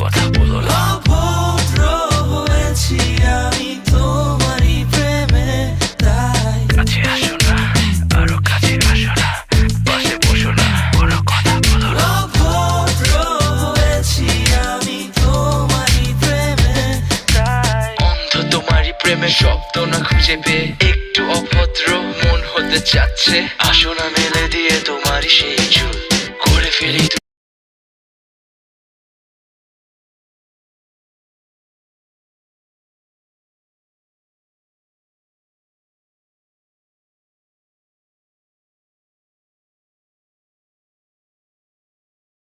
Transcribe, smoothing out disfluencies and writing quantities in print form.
কথা বলো না। অভদ্র হয়েছি আমি তোমারই প্রেমে, তাই কাছে আসো না, আরো কাছে আসো না, পাশে বসো না, কোনো কথা বলো না। অভদ্র হয়েছি আমি তোমারই প্রেমে, তাই অন্ধ তোমারই প্রেমে শব্দ না খুঁজে পেয়ে একটু অভদ্র মন হতে চাচ্ছে। আসো না মেলে দিয়ে তোমারই সেই চুল করে ফেলি